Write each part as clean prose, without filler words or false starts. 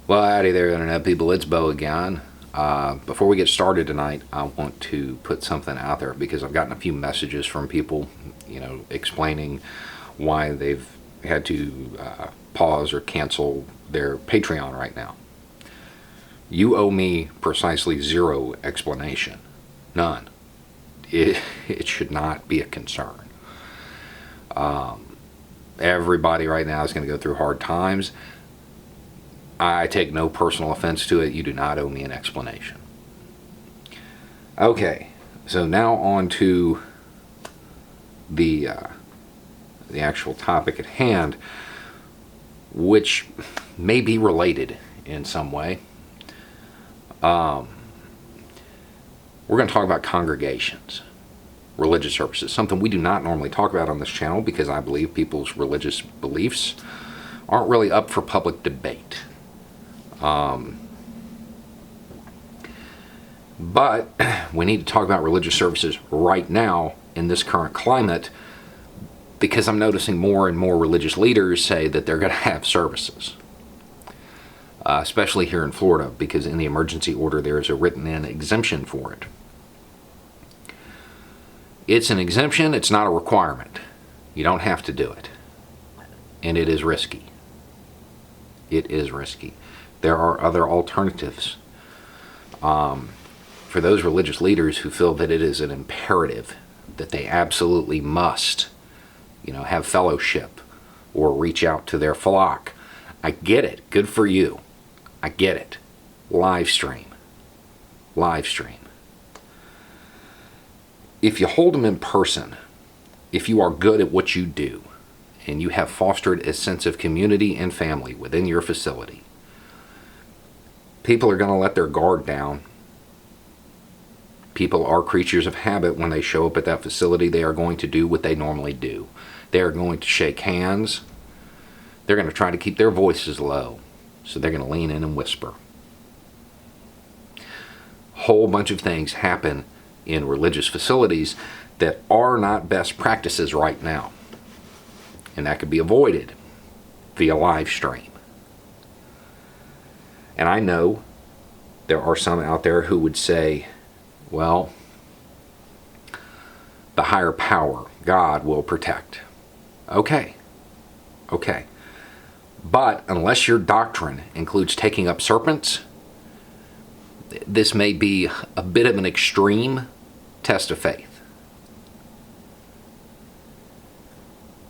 Well, howdy there, Internet people. It's Bo again. Before we get started tonight, I want to put something out there because I've gotten a few messages from people, explaining why they've had to pause or cancel their Patreon right now. You owe me precisely zero explanation. None. It should not be a concern. Everybody right now is going to go through hard times. I take no personal offense to it. You do not owe me an explanation. Okay, so now on to the actual topic at hand, which may be related in some way. We're going to talk about congregations, religious services, something we do not normally talk about on this channel because I believe people's religious beliefs aren't really up for public debate. But we need to talk about religious services right now in this current climate because I'm noticing more and more religious leaders say that they're going to have services. Especially here in Florida, because in the emergency order there is a written-in exemption for it. It's an exemption, it's not a requirement. You don't have to do it. And it is risky. It is risky. There are other alternatives. For those religious leaders who feel that it is an imperative, that they absolutely must, have fellowship or reach out to their flock. I get it. Good for you. I get it. Live stream. Live stream. If you hold them in person, if you are good at what you do, and you have fostered a sense of community and family within your facility, people are going to let their guard down. People are creatures of habit. When they show up at that facility, they are going to do what they normally do. They are going to shake hands. They're going to try to keep their voices low. So they're going to lean in and whisper. Whole bunch of things happen in religious facilities that are not best practices right now. And that could be avoided via live stream. And I know there are some out there who would say, well, the higher power, God, will protect. Okay. But unless your doctrine includes taking up serpents, this may be a bit of an extreme test of faith.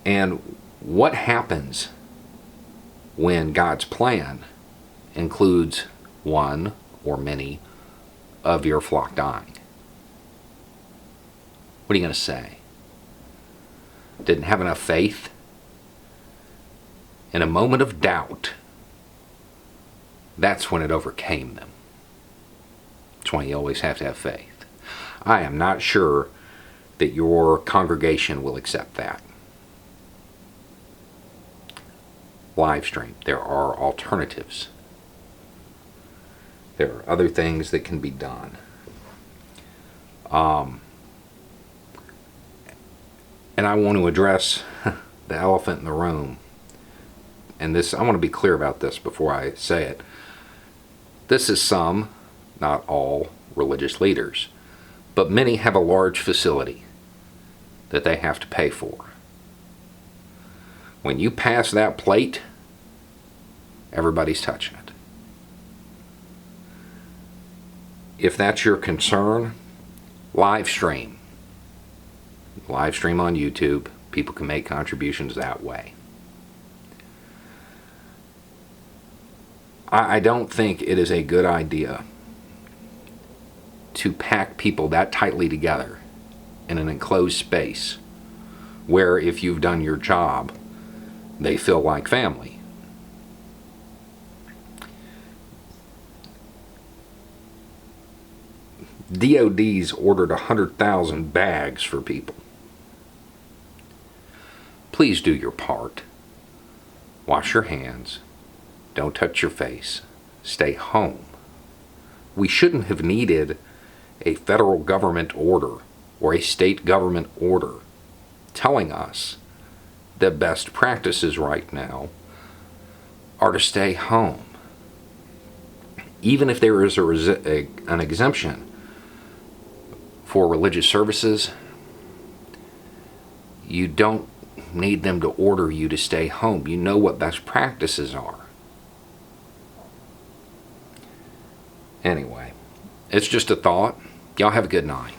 And what happens when God's plan includes one or many of your flock dying? What are you going to say? Didn't have enough faith? In a moment of doubt, that's when it overcame them. That's why you always have to have faith. I am not sure that your congregation will accept that. Live stream. There are alternatives. There are other things that can be done. And I want to address the elephant in the room. And this, I want to be clear about this before I say it. This is some, not all, religious leaders. But many have a large facility that they have to pay for. When you pass that plate, everybody's touching it. If that's your concern, live stream. Live stream on YouTube. People can make contributions that way. I don't think it is a good idea to pack people that tightly together in an enclosed space where if you've done your job, they feel like family. DOD's ordered 100,000 bags for people. Please do your part. Wash your hands. Don't touch your face. Stay home. We shouldn't have needed a federal government order or a state government order telling us the best practices right now are to stay home. even if there is an exemption for religious services, you don't need them to order you to stay home. You know what best practices are. Anyway, it's just a thought. Y'all have a good night.